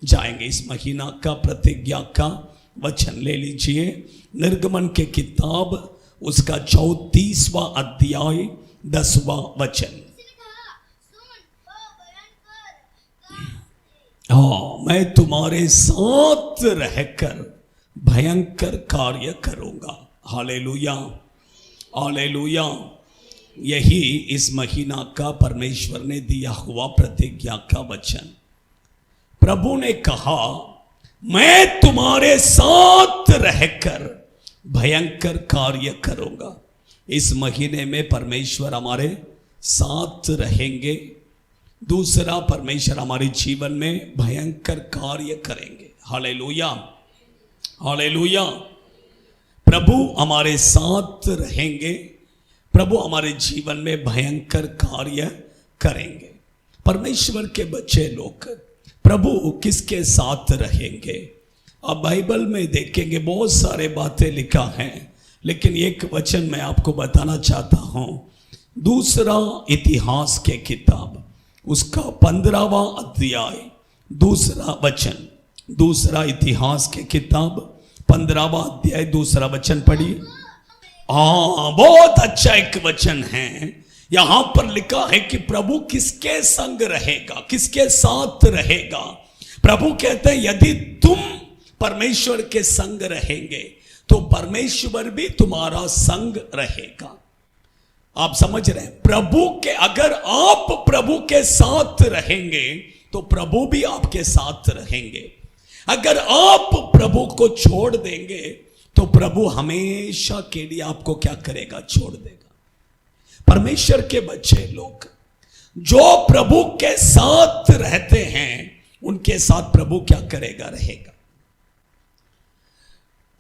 जाएंगे। इस महीना का प्रतिज्ञा का वचन ले लीजिए, निर्गमन के किताब उसका 34वां अध्याय 10वां वचन। हाँ, मैं तुम्हारे साथ रहकर भयंकर कार्य करूंगा। Hallelujah, hallelujah. यही इस महीना का परमेश्वर ने दिया हुआ प्रतिज्ञा का वचन। प्रभु ने कहा, मैं तुम्हारे साथ रहकर भयंकर कार्य करूंगा। इस महीने में परमेश्वर हमारे साथ रहेंगे। दूसरा, परमेश्वर हमारे जीवन में भयंकर कार्य करेंगे। Hallelujah, hallelujah. प्रभु हमारे साथ रहेंगे, प्रभु हमारे जीवन में भयंकर कार्य करेंगे। परमेश्वर के बच्चे लोग प्रभु किसके साथ रहेंगे? अब बाइबल में देखेंगे बहुत सारे बातें लिखा है, लेकिन एक वचन मैं आपको बताना चाहता हूं। दूसरा इतिहास के किताब उसका 15वां अध्याय दूसरा वचन। दूसरा इतिहास के किताब 15वां अध्याय दूसरा वचन पढ़िए। बहुत अच्छा एक वचन है। यहां पर लिखा है कि प्रभु किसके संग रहेगा, किसके साथ रहेगा। प्रभु कहते हैं, यदि तुम परमेश्वर के संग रहेंगे तो परमेश्वर भी तुम्हारा संग रहेगा। आप समझ रहे हैं? प्रभु के, अगर आप प्रभु के साथ रहेंगे तो प्रभु भी आपके साथ रहेंगे। अगर आप प्रभु को छोड़ देंगे तो प्रभु हमेशा के लिए आपको क्या करेगा? छोड़ देगा। परमेश्वर के बच्चे लोग जो प्रभु के साथ रहते हैं उनके साथ प्रभु क्या करेगा? रहेगा।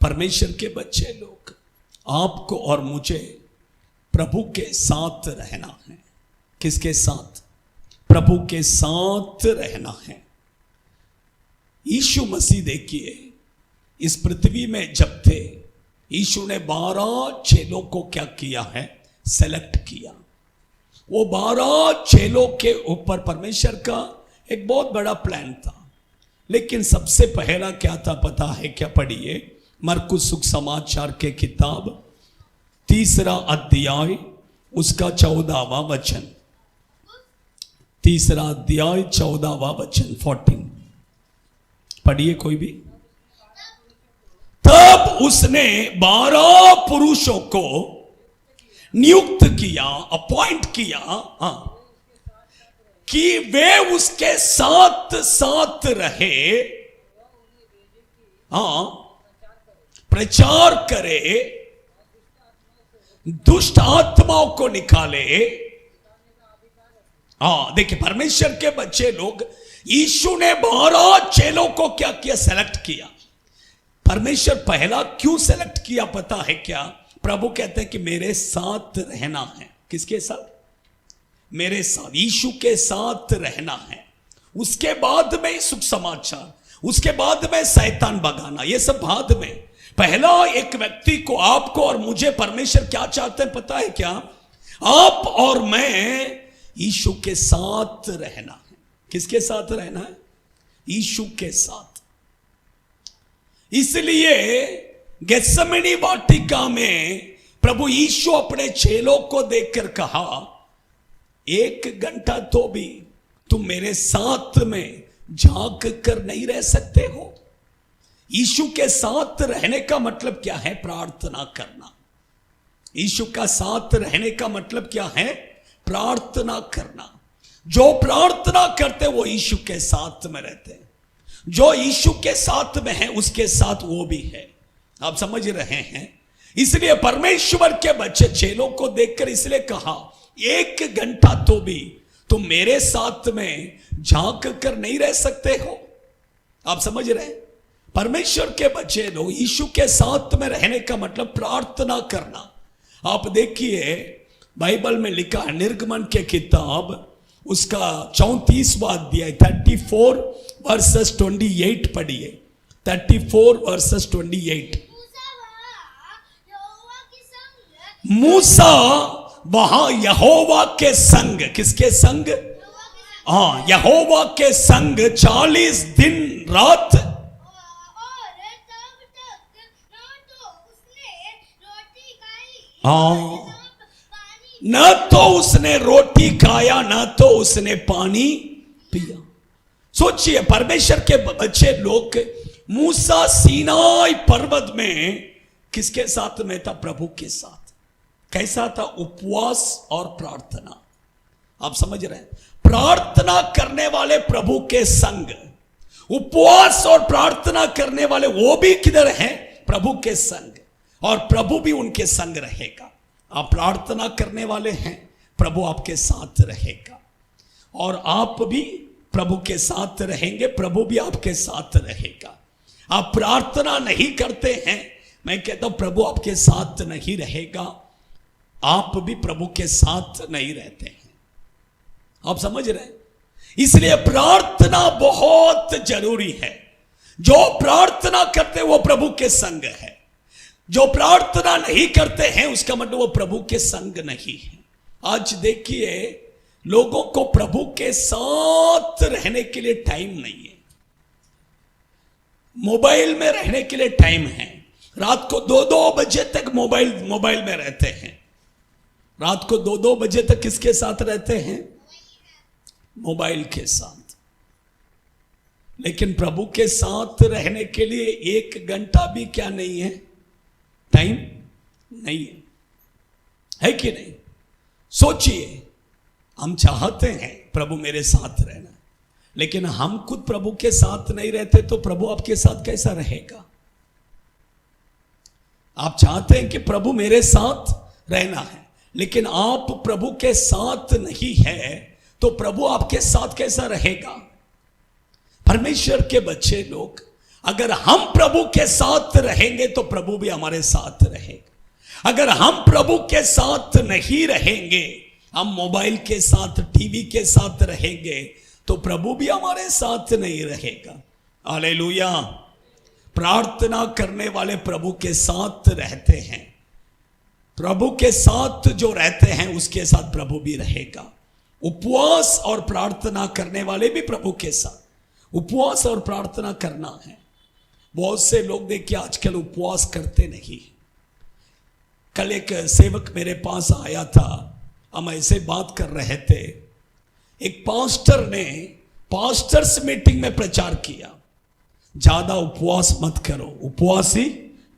परमेश्वर के बच्चे लोग, आपको और मुझे प्रभु के साथ रहना है। किसके साथ? प्रभु के साथ रहना है। यीशु मसीह देखिए, इस पृथ्वी में जब थे, यीशु ने 12 चेलों को क्या किया है? सेलेक्ट किया। वो 12 चेलों के ऊपर परमेश्वर का एक बहुत बड़ा प्लान था। लेकिन सबसे पहला क्या था पता है क्या? पढ़िए, मरकुस सुसमाचार के किताब 3 अध्याय उसका 14वां वचन। 3 अध्याय 14वां वचन 14 पढ़िए कोई भी। तब उसने 12 पुरुषों को नियुक्त किया, अपॉइंट किया, कि वे उसके साथ साथ रहे, प्रचार करे, दुष्ट आत्माओं को निकाले। देखिए, परमेश्वर के बच्चे लोग, यीशु ने 12 चेलों को क्या किया? सेलेक्ट किया। परमेश्वर पहला क्यों सेलेक्ट किया पता है क्या? प्रभु कहते हैं कि मेरे साथ रहना है। किसके साथ? मेरे साथ, यीशु के साथ रहना है। उसके बाद में सुख समाचार, उसके बाद में शैतान भगाना, ये सब बाद में। पहला एक व्यक्ति को, आपको और मुझे परमेश्वर क्या चाहते हैं पता है क्या? आप और मैं यीशु के साथ रहना है। किसके साथ रहना है? यीशु के साथ। इसलिए गेत्सेमनी वाटिका में प्रभु यीशु अपने चेलों को देखकर कहा, 1 घंटा तो भी तुम मेरे साथ में झांक कर नहीं रह सकते हो? यीशु के साथ रहने का मतलब क्या है? प्रार्थना करना। यीशु का साथ रहने का मतलब क्या है? प्रार्थना करना। जो प्रार्थना करते वो यीशु के साथ में रहते हैं। जो यीशु के साथ में है उसके साथ वो भी है। आप समझ रहे हैं? इसलिए परमेश्वर के बच्चे चेलों को देखकर इसलिए कहा, 1 घंटा तो भी तुम मेरे साथ में झांक कर नहीं रह सकते हो। आप समझ रहे हैं? परमेश्वर के बच्चे लोग, यीशु के साथ में रहने का मतलब प्रार्थना करना। आप देखिए, बाइबल में लिखा है, निर्गमन के किताब उसका 34वां अध्याय 34 वर्सेस 28 पढ़िए। 34 वर्सेस 28। मूसा वहां यहोवा के संग, किसके संग? हाँ, यहोवा के संग 40 दिन रात। हाँ, न तो उसने रोटी खाया न तो उसने पानी पिया। सोचिए, परमेश्वर के बच्चे लोग, मूसा सीनाई पर्वत में किसके साथ में था? प्रभु के साथ। कैसा था? उपवास और प्रार्थना। आप समझ रहे हैं? प्रार्थना करने वाले प्रभु के संग, उपवास और प्रार्थना करने वाले वो भी किधर हैं? प्रभु के संग, और प्रभु भी उनके संग रहेगा। आप प्रार्थना करने वाले हैं, प्रभु आपके साथ रहेगा, और आप भी प्रभु के साथ रहेंगे, प्रभु भी आपके साथ रहेगा। आप प्रार्थना नहीं करते हैं, मैं कहता हूं प्रभु आपके साथ नहीं रहेगा, आप भी प्रभु के साथ नहीं रहते हैं। आप समझ रहे हैं? इसलिए प्रार्थना बहुत जरूरी है। जो प्रार्थना करते हैं वो प्रभु के संग है, जो प्रार्थना नहीं करते हैं उसका मतलब वो प्रभु के संग नहीं है। आज देखिए, लोगों को प्रभु के साथ रहने के लिए टाइम नहीं है, मोबाइल में रहने के लिए टाइम है। रात को 2-2 बजे तक मोबाइल में रहते हैं। रात को 2-2 बजे तक किसके साथ रहते हैं? मोबाइल के साथ। लेकिन प्रभु के साथ रहने के लिए 1 घंटा भी क्या नहीं है? टाइम नहीं है कि नहीं? सोचिए, हम चाहते हैं प्रभु मेरे साथ रहना, लेकिन हम खुद प्रभु के साथ नहीं रहते तो प्रभु आपके साथ कैसा रहेगा? आप चाहते हैं कि प्रभु मेरे साथ रहना है, लेकिन आप प्रभु के साथ नहीं है तो प्रभु आपके साथ कैसा रहेगा? परमेश्वर के बच्चे लोग, अगर हम प्रभु के साथ रहेंगे तो प्रभु भी हमारे साथ रहेगा। अगर हम प्रभु के साथ नहीं रहेंगे, हम मोबाइल के साथ, टीवी के साथ रहेंगे तो प्रभु भी हमारे साथ नहीं रहेगा। हालेलुया। प्रार्थना करने वाले प्रभु के साथ रहते हैं, प्रभु के साथ जो रहते हैं उसके साथ प्रभु भी रहेगा। उपवास और प्रार्थना करने वाले भी प्रभु के साथ, उपवास और प्रार्थना करना है। बहुत से लोग देखिए आजकल उपवास करते नहीं। कल एक सेवक मेरे पास आया था, हम ऐसे बात कर रहे थे। एक पास्टर ने पास्टर्स मीटिंग में प्रचार किया, ज्यादा उपवास मत करो, उपवास ही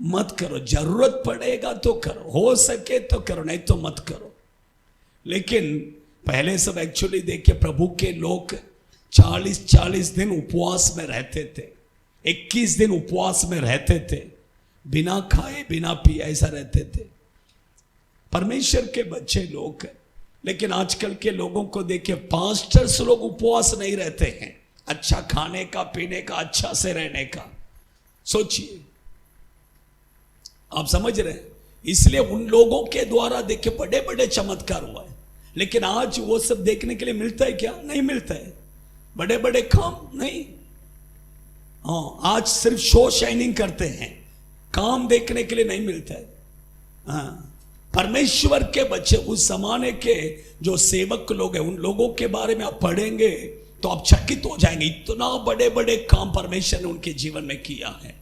मत करो, जरूरत पड़ेगा तो करो, हो सके तो करो, नहीं तो मत करो। लेकिन पहले सब एक्चुअली देखिए, प्रभु के लोग 40-40 दिन उपवास में रहते थे, 21 दिन उपवास में रहते थे, बिना खाए बिना पिए ऐसा रहते थे परमेश्वर के बच्चे लोग। लेकिन आजकल के लोगों को देखिए, पास्टर्स लोग उपवास नहीं रहते हैं, अच्छा खाने का, पीने का, अच्छा से रहने का। सोचिए, आप समझ रहे हैं? इसलिए उन लोगों के द्वारा देखिए बड़े बड़े चमत्कार हुआ है, लेकिन आज वो सब देखने के लिए मिलता है क्या? नहीं मिलता है। बड़े बड़े काम नहीं, हाँ, आज सिर्फ शो शाइनिंग करते हैं, काम देखने के लिए नहीं मिलता है। हाँ, परमेश्वर के बच्चे, उस जमाने के जो सेवक लोग हैं, उन लोगों के बारे में आप पढ़ेंगे तो आप चकित हो जाएंगे, इतना बड़े बड़े काम परमेश्वर ने उनके जीवन में किया है।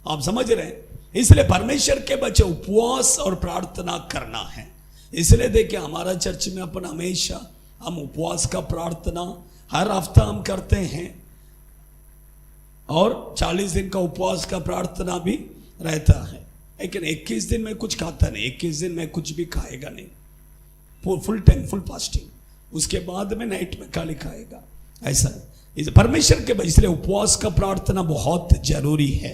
आप समझ रहे हैं? इसलिए परमेश्वर के बच्चे उपवास और प्रार्थना करना है। इसलिए देखिए, हमारा चर्च में अपन हमेशा हम उपवास का प्रार्थना हर हफ्ता हम करते हैं, और 40 दिन का उपवास का प्रार्थना भी रहता है। लेकिन 21 दिन में कुछ खाता नहीं, 21 दिन में कुछ भी खाएगा नहीं, फुल टाइम फुल फास्टिंग, उसके बाद में नाइट में खाली खाएगा, ऐसा है परमेश्वर के। इसलिए उपवास का प्रार्थना बहुत जरूरी है।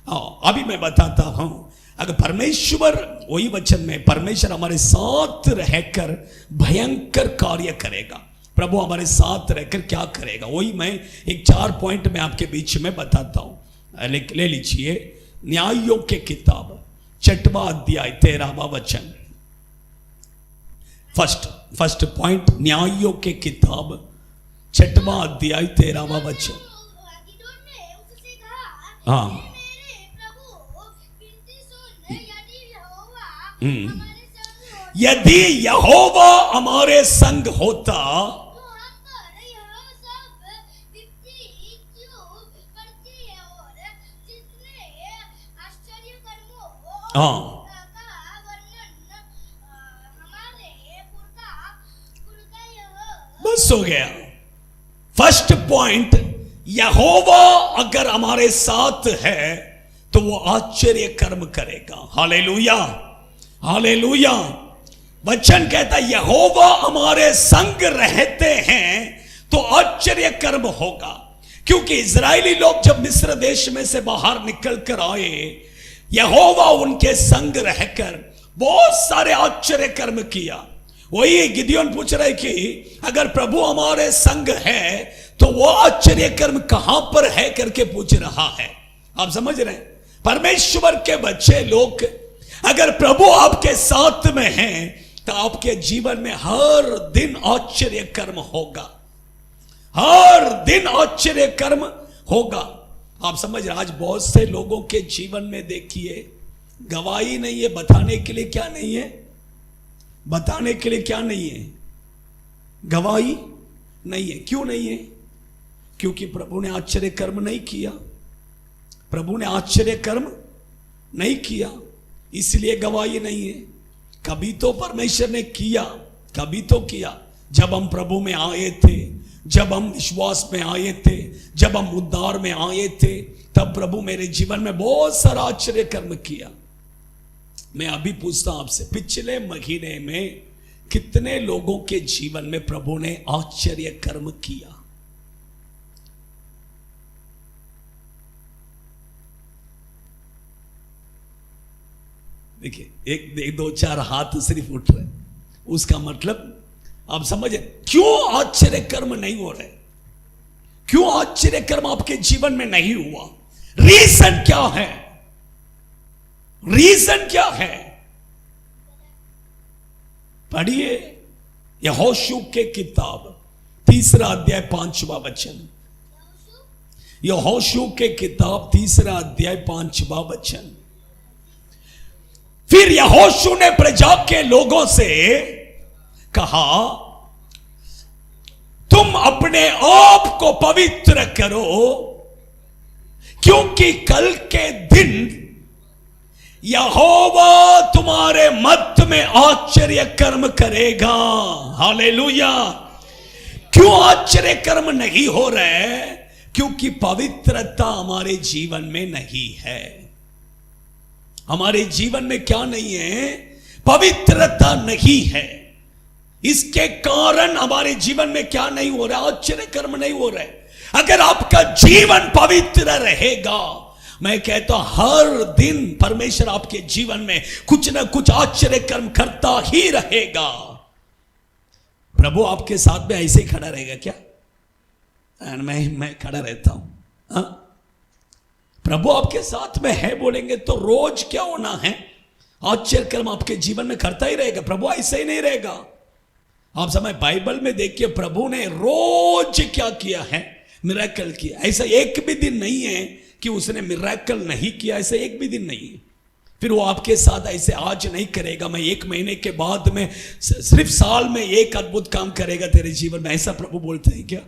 अभी मैं बताता हूं, अगर परमेश्वर, वही वचन में परमेश्वर हमारे साथ रहकर भयंकर कार्य करेगा। प्रभु हमारे साथ रहकर क्या करेगा, वही मैं एक 4 पॉइंट में आपके बीच में बताता हूं। ले लीजिए, न्यायों के किताब 6वां अध्याय 13वां वचन। फर्स्ट पॉइंट, न्यायों के किताब 6वां अध्याय 13वां वचन। हाँ, यदि यहोवा हमारे संग होता हाँ, का वर्णन हमारे बस हो गया। फर्स्ट पॉइंट, यहोवा अगर हमारे साथ है तो वो आश्चर्य कर्म करेगा। Hallelujah, hallelujah. वचन कहता है यहोवा हमारे संग रहते हैं तो आश्चर्य कर्म होगा। क्योंकि इजरायली लोग जब मिस्र देश में से बाहर निकल कर आए, यहोवा उनके संग रहकर बहुत सारे आश्चर्य कर्म किया। वही गिदियोन पूछ रहे कि अगर प्रभु हमारे संग है तो वो आश्चर्य कर्म कहां पर है करके पूछ रहा है। आप समझ रहे हैं, परमेश्वर के बच्चे लोग, अगर प्रभु आपके साथ में हैं तो आपके जीवन में हर दिन आश्चर्य कर्म होगा, हर दिन आश्चर्य कर्म होगा। आप समझ रहे, आज बहुत से लोगों के जीवन में देखिए गवाही नहीं है, बताने के लिए क्या नहीं है, बताने के लिए क्या नहीं है, गवाही नहीं है। क्यों नहीं है? क्योंकि प्रभु ने आश्चर्य कर्म नहीं किया, प्रभु ने आश्चर्य कर्म नहीं किया, इसलिए गवाही नहीं है। कभी तो परमेश्वर ने किया, कभी तो किया, जब हम प्रभु में आए थे, जब हम विश्वास में आए थे, जब हम उद्धार में आए थे, तब प्रभु मेरे जीवन में बहुत सारा आश्चर्य कर्म किया। मैं अभी पूछता हूं आपसे, पिछले महीने में कितने लोगों के जीवन में प्रभु ने आश्चर्य कर्म किया? देखिए, एक दो चार हाथ सिर्फ उठ रहे, उसका मतलब आप समझे क्यों आश्चर्य कर्म नहीं हो रहे, क्यों आश्चर्य कर्म आपके जीवन में नहीं हुआ। रीजन क्या है? रीजन क्या है? पढ़िए यहोशू के किताब 3 अध्याय 5वां वचन। यहोशू के किताब 3 अध्याय 5वां वचन। फिर यहोशू ने प्रजा के लोगों से कहा, तुम अपने आप को पवित्र करो, क्योंकि कल के दिन यहोवा तुम्हारे मध्य में आश्चर्य कर्म करेगा। हालेलुया। क्यों आश्चर्य कर्म नहीं हो रहे? क्योंकि पवित्रता हमारे जीवन में नहीं है। हमारे जीवन में क्या नहीं है? पवित्रता नहीं है। इसके कारण हमारे जीवन में क्या नहीं हो रहा? आश्चर्य कर्म नहीं हो रहे। अगर आपका जीवन पवित्र रहेगा, मैं कहता हूं हर दिन परमेश्वर आपके जीवन में कुछ ना कुछ आश्चर्य कर्म करता ही रहेगा। प्रभु आपके साथ में ऐसे ही खड़ा रहेगा क्या? मैं खड़ा रहता हूं, हाँ? प्रभु आपके साथ में है बोलेंगे तो रोज क्या होना है? आश्चर्य कर्म आपके जीवन में करता ही रहेगा। प्रभु ऐसे ही नहीं रहेगा। आप समय बाइबल में देखिए, प्रभु ने रोज क्या किया है? मिरेकल किया। ऐसा एक भी दिन नहीं है कि उसने मिरेकल नहीं किया, ऐसा एक भी दिन नहीं है। फिर वो आपके साथ ऐसे आज नहीं करेगा, मैं 1 महीने के बाद में सिर्फ साल में एक अद्भुत काम करेगा तेरे जीवन में, ऐसा प्रभु बोलते हैं क्या?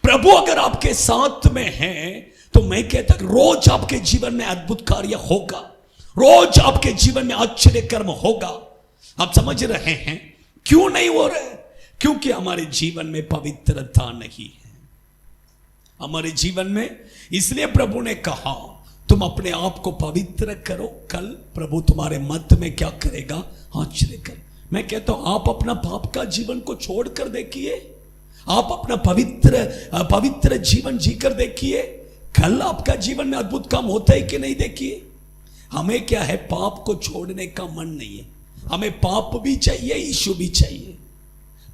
प्रभु अगर आपके साथ में है तो मैं कहता हूं रोज आपके जीवन में अद्भुत कार्य होगा, रोज आपके जीवन में आश्चर्य कर्म होगा। आप समझ रहे हैं? क्यों नहीं हो रहे? क्योंकि हमारे जीवन में पवित्रता नहीं है हमारे जीवन में। इसलिए प्रभु ने कहा तुम अपने आप को पवित्र करो, कल प्रभु तुम्हारे मध्य में क्या करेगा? आश्चर्य कर। मैं कहता हूं आप अपना पाप का जीवन को छोड़कर देखिए, आप अपना पवित्र जीवन जीकर देखिए, कल आपका जीवन में अद्भुत काम होता है कि नहीं? देखिए, हमें क्या है, पाप को छोड़ने का मन नहीं है। हमें पाप भी चाहिए, यीशु भी चाहिए,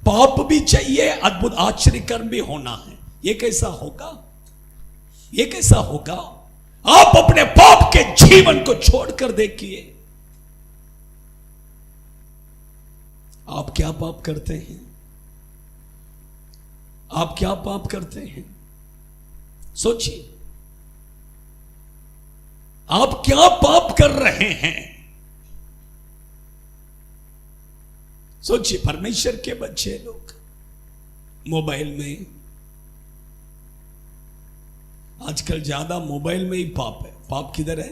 पाप भी चाहिए, अद्भुत आश्चर्य कर्म भी होना है। ये कैसा होगा? ये कैसा होगा? आप अपने पाप के जीवन को छोड़कर देखिए, आप क्या पाप करते हैं? आप क्या पाप करते हैं? सोचिए, आप क्या पाप कर रहे हैं? सोचिए, परमेश्वर के बच्चे लोग मोबाइल में, आजकल ज्यादा मोबाइल में ही पाप है। पाप किधर है?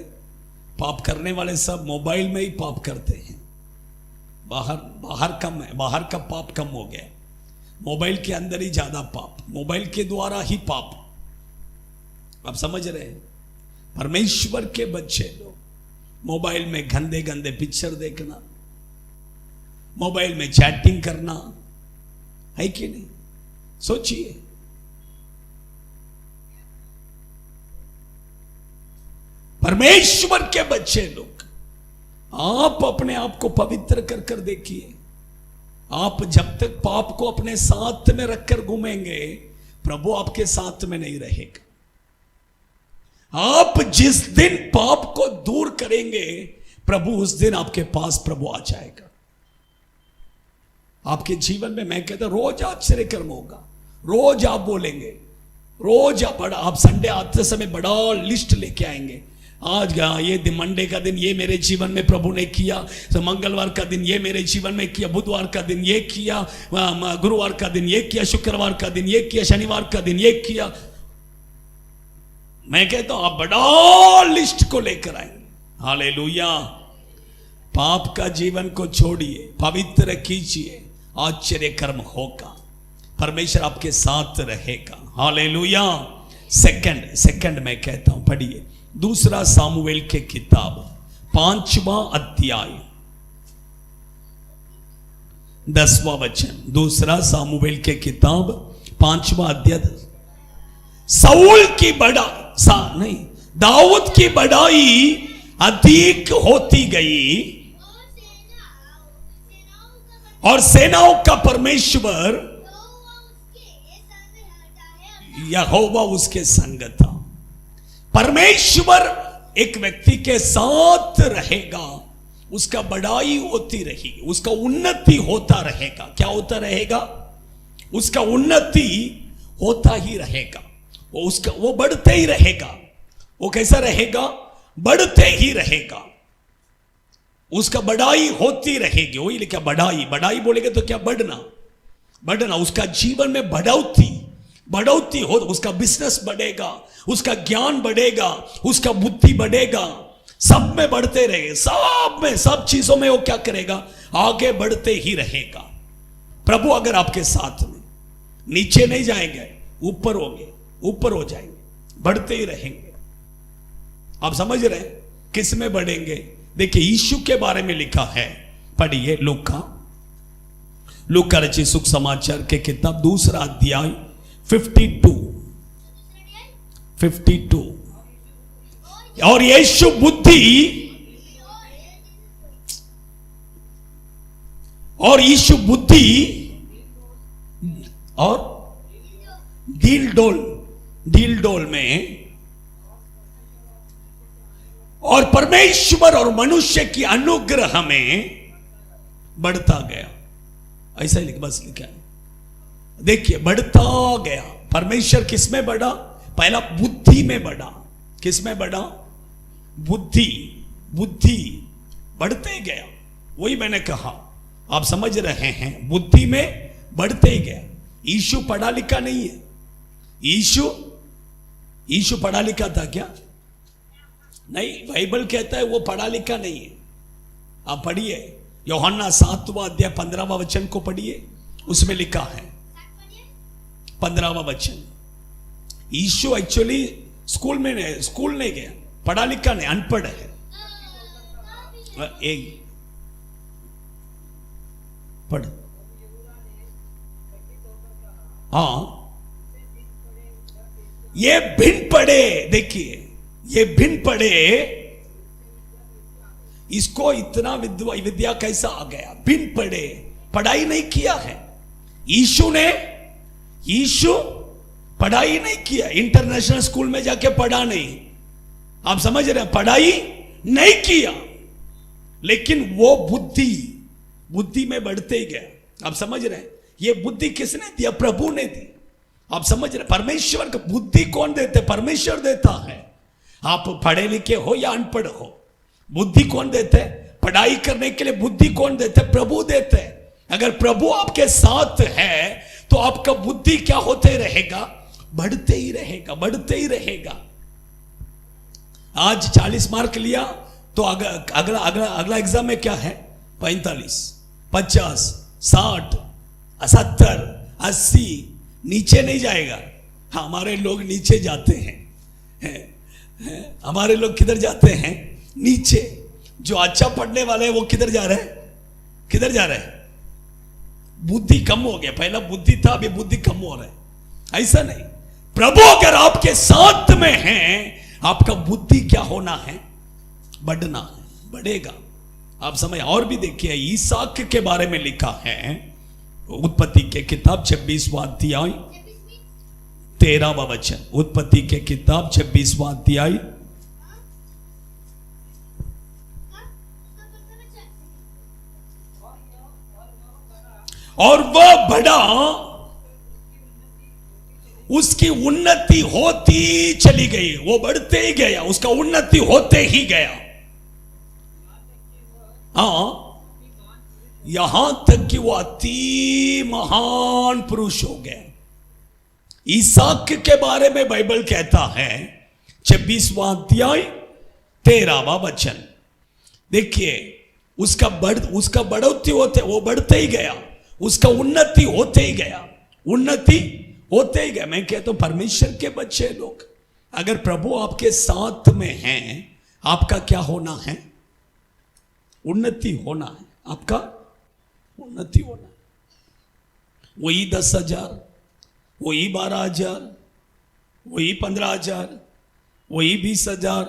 पाप करने वाले सब मोबाइल में ही पाप करते हैं। बाहर का पाप कम हो गया, मोबाइल के अंदर ही ज्यादा पाप, मोबाइल के द्वारा ही पाप। आप समझ रहे हैं? परमेश्वर के बच्चे लोग मोबाइल में गंदे गंदे पिक्चर देखना, मोबाइल में चैटिंग करना, है कि नहीं? सोचिए, परमेश्वर के बच्चे लोग, आप अपने आप को पवित्र कर कर देखिए। आप जब तक पाप को अपने साथ में रखकर घूमेंगे, प्रभु आपके साथ में नहीं रहेगा। आप जिस दिन पाप को दूर करेंगे, प्रभु उस दिन आपके पास प्रभु आ जाएगा। आपके जीवन में मैं कहता रोज आश्चर्य कर्म होगा, रोज आप बोलेंगे, रोज आप संडे आते समय बड़ा लिस्ट लेके आएंगे। आज ये मंडे का दिन ये मेरे जीवन में प्रभु ने किया, तो मंगलवार का दिन ये मेरे जीवन में किया, बुधवार का दिन ये किया, गुरुवार का दिन ये किया, शुक्रवार का दिन ये किया, शनिवार का दिन ये किया। मैं कहता हूं आप बड़ा लिस्ट को लेकर आएंगे। हालेलुया। पाप का जीवन को छोड़िए, पवित्र कीजिए, आश्चर्य कर्म होगा, परमेश्वर आपके साथ रहेगा। हालेलुया। सेकंड मैं कहता हूं, पढ़िए दूसरा सामुएल के किताब 5वां अध्याय 10वां वचन। दूसरा सामुएल के किताब 5वां अध्याय। साउल की दाऊद की बढ़ाई अधिक होती गई और सेनाओं का परमेश्वर यहोवा उसके संग था। परमेश्वर एक व्यक्ति के साथ रहेगा, उसका बढ़ाई होती रही, उसका उन्नति होता रहेगा। क्या होता रहेगा? उसका उन्नति होता ही रहेगा, वो बढ़ते ही रहेगा। वो कैसा रहेगा? बढ़ते ही रहेगा, उसका बढ़ाई होती रहेगी। वही लिखा बढ़ाई बोलेंगे तो क्या? बढ़ना। उसका जीवन में बढ़ोतरी हो, उसका बिजनेस बढ़ेगा, उसका ज्ञान बढ़ेगा, उसका बुद्धि बढ़ेगा, सब में बढ़ते रहेगा। सब चीजों में वो क्या करेगा? आगे बढ़ते ही रहेगा। प्रभु अगर आपके साथ में, नीचे नहीं जाएंगे, ऊपर हो जाएंगे, बढ़ते ही रहेंगे। आप समझ रहे हैं? किस में बढ़ेंगे? देखिए यीशु के बारे में लिखा है, पढ़िए लूका रचित सुख समाचार के किताब 2 अध्याय 52। और यीशु बुद्धि और डील डोल में और परमेश्वर और मनुष्य की अनुग्रह में बढ़ता गया। ऐसा ही बस लिखा है। देखिए बढ़ता गया। परमेश्वर किस में बढ़ा? पहला बुद्धि में बढ़ा। किस में बढ़ा? बुद्धि बढ़ते गया। वही मैंने कहा, आप समझ रहे हैं, बुद्धि में बढ़ते ही गया। यीशु पढ़ा लिखा नहीं है। यीशु पढ़ा लिखा था क्या? नहीं, बाइबल कहता है वो पढ़ा लिखा नहीं है। आप पढ़िए यूहन्ना 7वां अध्याय 15वां वचन को पढ़िए, उसमें लिखा है 15वां वचन। यीशु एक्चुअली स्कूल नहीं गया, पढ़ा लिखा नहीं, अनपढ़ है। एक पढ़। हाँ, ये भिन्न पढ़े। देखिए ये भिन्न पढ़े, इसको इतना विद्या कैसा आ गया? भिन्न पढ़े, पढ़ाई नहीं किया है। यीशु पढ़ाई नहीं किया, इंटरनेशनल स्कूल में जाके पढ़ा नहीं। आप समझ रहे हैं? पढ़ाई नहीं किया, लेकिन वो बुद्धि में बढ़ते ही गया। आप समझ रहे हैं? ये बुद्धि किसने दिया? प्रभु ने दी। आप समझ रहे? परमेश्वर को बुद्धि कौन देते? परमेश्वर देता है। आप पढ़े लिखे हो या अनपढ़ हो, बुद्धि कौन देते? पढ़ाई करने के लिए बुद्धि कौन देते? प्रभु देते। अगर प्रभु आपके साथ है तो आपका बुद्धि क्या होते रहेगा? बढ़ते ही रहेगा। आज 40 मार्क लिया तो अगला अगला अगला एग्जाम में क्या है? 45, 50, 60, 70, 80, नीचे नहीं जाएगा। हमारे लोग नीचे जाते हैं। हमारे लोग किधर जाते हैं? नीचे। जो अच्छा पढ़ने वाले हैं वो किधर जा रहे हैं? किधर जा रहे हैं? बुद्धि कम हो गया। पहला बुद्धि था, अभी बुद्धि कम हो रहा है। ऐसा नहीं। प्रभु अगर आपके साथ में है, आपका बुद्धि क्या होना है? बढ़ना है, बढ़ेगा। आप समझ। और भी देखिए, ईसाक के बारे में लिखा है उत्पत्ति के किताब 26वां अध्याय 13वां वचन। उत्पत्ति के किताब 26वां अध्याय और वह बड़ा, उसकी उन्नति होती चली गई। वो बढ़ते ही गया, उसका उन्नति होते ही गया। हाँ, यहां तक कि वो अति महान पुरुष हो गया। ईसाक के बारे में बाइबल कहता है 26वां अध्याय 13वां वचन। देखिए, उसका बढ़ोतरी होते, वो बढ़ते ही गया, उसका उन्नति होते ही गया, उन्नति होते ही गया। मैं कहता हूं परमेश्वर के बच्चे लोग, अगर प्रभु आपके साथ में हैं, आपका क्या होना है? उन्नति होना है। आपका उन्नति होना है। वही 10,000, वही 12,000, वही 15,000, वही 20,000,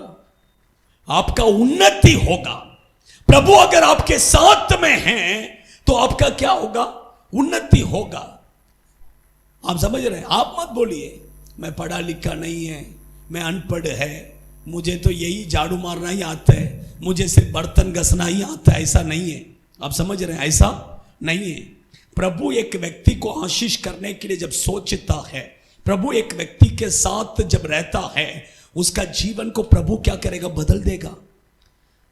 आपका उन्नति होगा। प्रभु अगर आपके साथ में हैं तो आपका क्या होगा? उन्नति होगा। आप समझ रहे हैं? आप मत बोलिए मैं पढ़ा लिखा नहीं है, मैं अनपढ़ है, मुझे तो यही झाड़ू मारना ही आता है, मुझे सिर्फ बर्तन घसना ही आता है। ऐसा नहीं है। आप समझ रहे हैं? ऐसा नहीं है। प्रभु एक व्यक्ति को आशीष करने के लिए जब सोचता है, प्रभु एक व्यक्ति के साथ जब रहता है, उसका जीवन को प्रभु क्या करेगा? बदल देगा।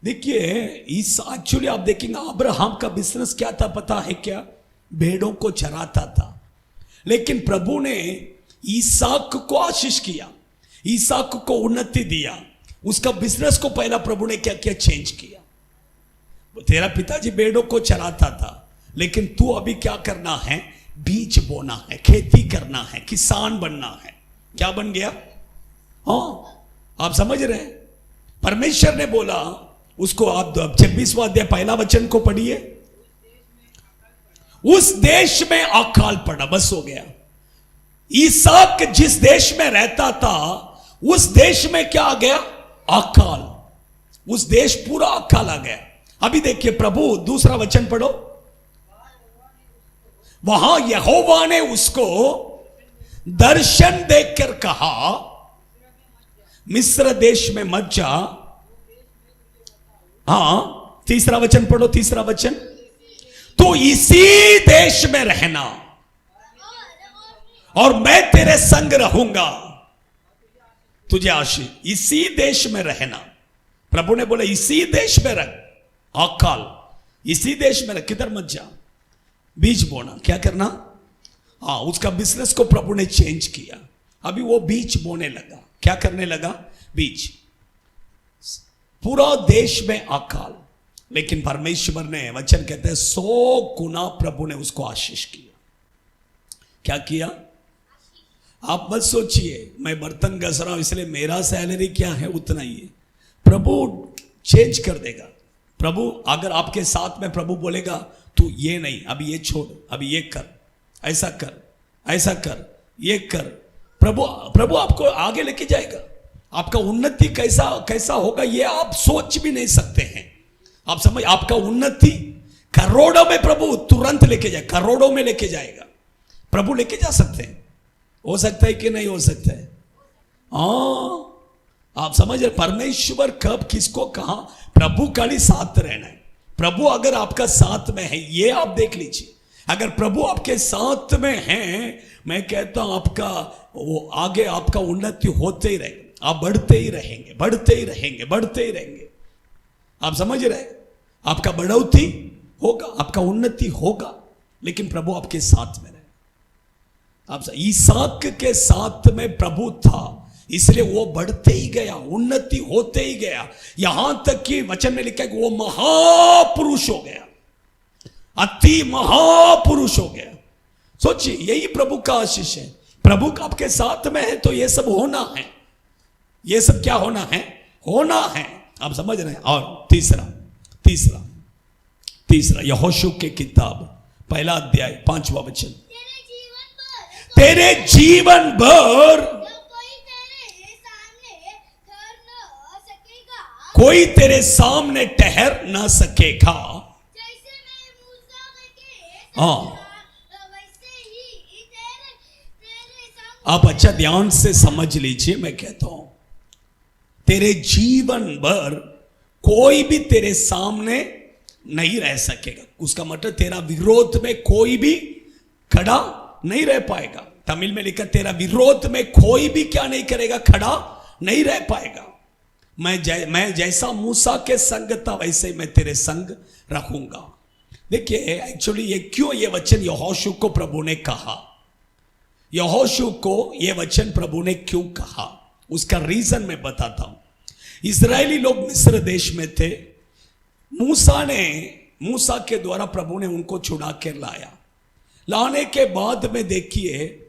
देखिए, इस एक्चुअली आप देखेंगे अब्राहम का बिजनेस क्या था पता है क्या? भेड़ों को चराता था। लेकिन प्रभु ने ईसाक को आशीष किया, ईसाक को उन्नति दिया। उसका बिजनेस को पहला प्रभु ने क्या किया? चेंज किया। तेरा पिताजी भेड़ों को चराता था, लेकिन तू अभी क्या करना है? बीज बोना है, खेती करना है, किसान बनना है। क्या बन गया? हाँ, आप समझ रहे हैं? परमेश्वर ने बोला उसको, आप 26वां अध्याय पहला वचन को पढ़िए। उस देश में अकाल पड़ा, बस हो गया। ईसाक जिस देश में रहता था, उस देश में क्या आ गया? अकाल। उस देश पूरा अकाल आ गया। अभी देखिए, प्रभु दूसरा वचन पढ़ो। वहां यहोवा ने उसको दर्शन देखकर कहा, मिस्र देश में मत जा। हाँ, तीसरा वचन पढ़ो, तीसरा वचन। तो इसी देश में रहना और मैं तेरे संग रहूंगा, तुझे आशीष। इसी देश में रहना। प्रभु ने बोला इसी देश में रह, अकाल इसी देश में रह, किधर मत जा। बीज बोना, क्या करना? हाँ, उसका बिजनेस को प्रभु ने चेंज किया। अभी वो बीज बोने लगा। क्या करने लगा? बीज। पूरा देश में अकाल, लेकिन परमेश्वर ने, वचन कहते हैं 100 गुना प्रभु ने उसको आशीष किया। क्या किया? आप मत सोचिए मैं बर्तन घस रहा हूं इसलिए मेरा सैलरी क्या है उतना ही है। प्रभु चेंज कर देगा। प्रभु अगर आपके साथ में, प्रभु बोलेगा तू ये नहीं, अभी ये छोड़, अभी ये कर, ऐसा कर, ऐसा कर, ये कर। प्रभु आपको आगे लेके जाएगा। आपका उन्नति कैसा कैसा होगा ये आप सोच भी नहीं सकते हैं। आप समझ, आपका उन्नति करोड़ों में प्रभु तुरंत लेके जाए, करोड़ों में लेके जाएगा। प्रभु लेके जा सकते हैं। हो सकता है कि नहीं हो सकता है? हाँ, आप समझ रहे? परमेश्वर कब किसको कहा? प्रभु का ही साथ रहना है। प्रभु अगर आपका साथ में है, ये आप देख लीजिए। अगर प्रभु आपके साथ में है, मैं कहता हूं आपका वो आगे आपका उन्नति होते ही रहेगा। आप बढ़ते ही रहेंगे, बढ़ते ही रहेंगे, बढ़ते ही रहेंगे। आप समझ रहे? आपका बढ़ोतरी होगा, आपका उन्नति होगा, लेकिन प्रभु आपके साथ में रहे। आप ईसाक के साथ में प्रभु था, इसलिए वो बढ़ते ही गया, उन्नति होते ही गया, यहां तक कि वचन में लिखा है कि वो महापुरुष हो गया, अति महापुरुष हो गया। सोचिए, यही प्रभु का आशीष है। प्रभु आपके साथ में है तो ये सब होना है। ये सब क्या होना है? होना है। आप समझ रहे हैं? और तीसरा यहोशू के किताब 1 अध्याय 5वां वचन। तेरे जीवन भर कोई तेरे सामने ठहर न सकेगा। हाँ, आप अच्छा ध्यान से समझ लीजिए, मैं कहता हूं तेरे जीवन भर कोई भी तेरे सामने नहीं रह सकेगा। उसका मतलब तेरा विरोध में कोई भी खड़ा नहीं रह पाएगा। तमिल में लिखा, तेरा विरोध में कोई भी क्या नहीं करेगा? खड़ा नहीं रह पाएगा। मैं जैसा मूसा के संग था वैसे मैं तेरे संग रखूंगा। देखिए, एक्चुअली ये क्यों ये वचन यहोशू को प्रभु ने कहा, यहोशू को ये वचन प्रभु ने क्यों कहा, उसका रीजन मैं बताता हूं। इजरायली लोग मिस्र देश में थे। मूसा के द्वारा प्रभु ने उनको छुड़ा के लाने के बाद में देखिए,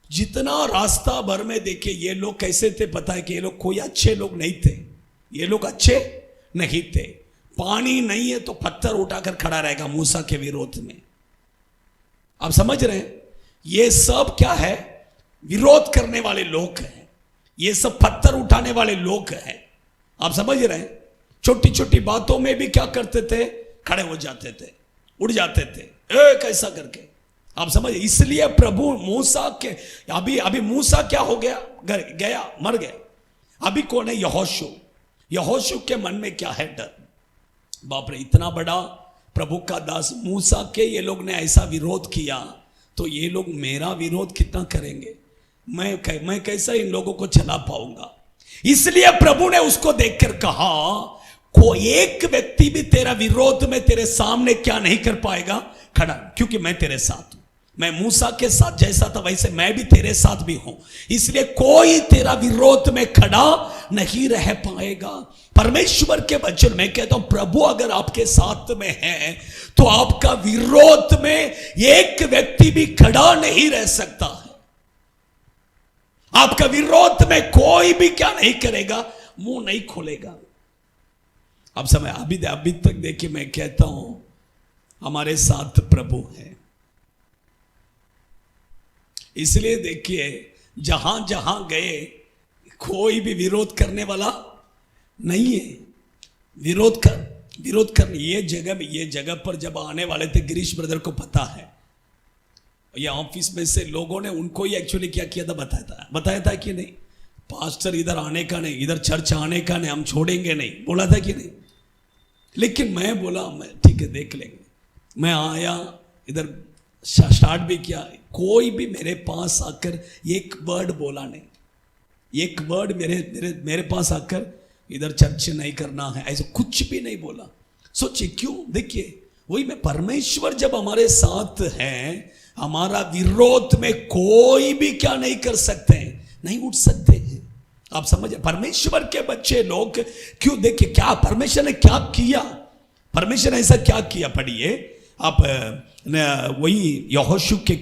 जितना रास्ता भर में देखिए ये लोग कैसे थे पता है कि ये लोग कोई अच्छे लोग नहीं थे। ये लोग अच्छे नहीं थे। पानी नहीं है तो पत्थर उठाकर खड़ा रहेगा मूसा के विरोध में। आप समझ रहे हैं? ये सब क्या है? विरोध करने वाले लोग हैं। ये सब पत्थर उठाने वाले लोग हैं। आप समझ रहे हैं? छोटी छोटी बातों में भी क्या करते थे? खड़े हो जाते थे, उड़ जाते थे, कैसा करके। आप समझ? इसलिए प्रभु मूसा के अभी मूसा क्या हो गया? गया, मर गया। अभी कौन है? यहोशू के मन में क्या है? डर। बाप रे, इतना बड़ा प्रभु का दास मूसा के ये लोग ने ऐसा विरोध किया तो ये लोग मेरा विरोध कितना करेंगे? मैं कैसा इन लोगों को चला पाऊंगा? इसलिए प्रभु ने उसको देखकर कहा, कोई एक व्यक्ति भी तेरा विरोध में तेरे सामने क्या नहीं कर पाएगा? खड़ा, क्योंकि मैं तेरे साथ हूं। मैं मूसा के साथ जैसा था वैसे मैं भी तेरे साथ भी हूं। इसलिए कोई तेरा विरोध में खड़ा नहीं रह पाएगा। परमेश्वर के वचन में कहता हूं, प्रभु अगर आपके साथ में है तो आपका विरोध में एक व्यक्ति भी खड़ा नहीं रह सकता है। आपका विरोध में कोई भी क्या नहीं करेगा? मुंह नहीं खोलेगा। अब समय अभी तक देखिए, मैं कहता हूं हमारे साथ प्रभु है। इसलिए देखिए, जहां जहां गए कोई भी विरोध करने वाला नहीं है। विरोध कर ये जगह पर जब आने वाले थे, गिरीश ब्रदर को पता है, ये ऑफिस में से लोगों ने उनको ही एक्चुअली क्या किया था बताया था कि नहीं, पास्टर इधर आने का नहीं, इधर चर्च आने का नहीं, हम छोड़ेंगे नहीं, बोला था कि नहीं। लेकिन मैं बोला, मैं ठीक है देख लेंगे। मैं आया, इधर स्टार्ट भी किया। कोई भी मेरे पास आकर एक वर्ड बोला नहीं, एक वर्ड मेरे पास आकर इधर चर्च नहीं करना है ऐसा कुछ भी नहीं बोला। सोचिए क्यों? देखिए, वही में परमेश्वर जब हमारे साथ है, हमारा विरोध में कोई भी क्या नहीं कर सकते हैं, नहीं उठ सकते हैं। आप समझे? परमेश्वर के बच्चे लोग क्यों? देखिए क्या परमेश्वर ने क्या किया, परमेश्वर ने ऐसा क्या किया, पढ़िए आप वही यहोशू के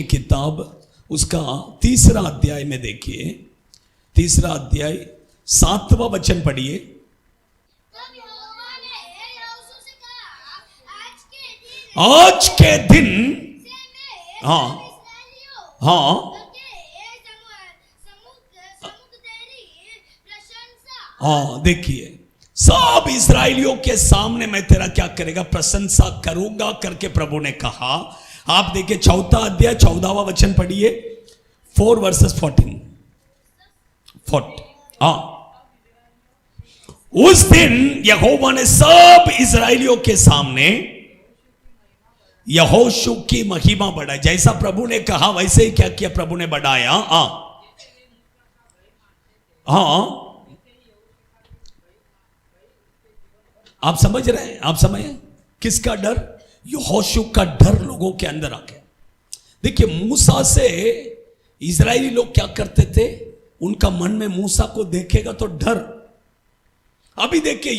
किताब उसका 3 अध्याय में देखिए, 3 अध्याय 7वां वचन पढ़िए। आज के दिन हाँ देखिए, सब इस्राएलियों के सामने मैं तेरा क्या करेगा? प्रशंसा करूंगा करके प्रभु ने कहा। आप देखिए 4 अध्याय 14वां वचन पढ़िए, 4 वर्सेस 14। उस दिन यहोवा ने सब इस्राएलियों के सामने यहोशू की महिमा बढ़ाई। जैसा प्रभु ने कहा वैसे ही क्या किया? प्रभु ने बढ़ाया। आप समझ रहे हैं? आप समझ किसका डर? यहोशू का डर लोगों के अंदर आ गया। देखिए, मूसा से इजरायली लोग क्या करते थे, उनका मन में मूसा को देखेगा तो डर। अभी देखिए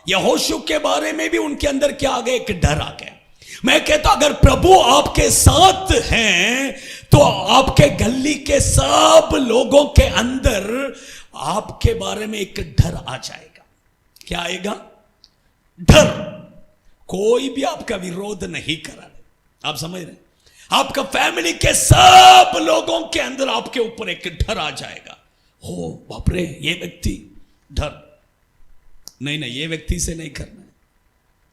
यहोशू के बारे में भी उनके अंदर क्या आ गया, एक डर आ गया। मैं कहता अगर प्रभु आपके साथ हैं तो आपके गली के सब लोगों के अंदर आपके बारे में एक डर आ जाएगा। क्या आएगा? डर। कोई भी आपका विरोध नहीं करा। आप समझ रहे? आपका फैमिली के सब लोगों के अंदर आपके ऊपर एक डर आ जाएगा। हो बाप रे, ये व्यक्ति, डर नहीं, ये व्यक्ति से नहीं करना है।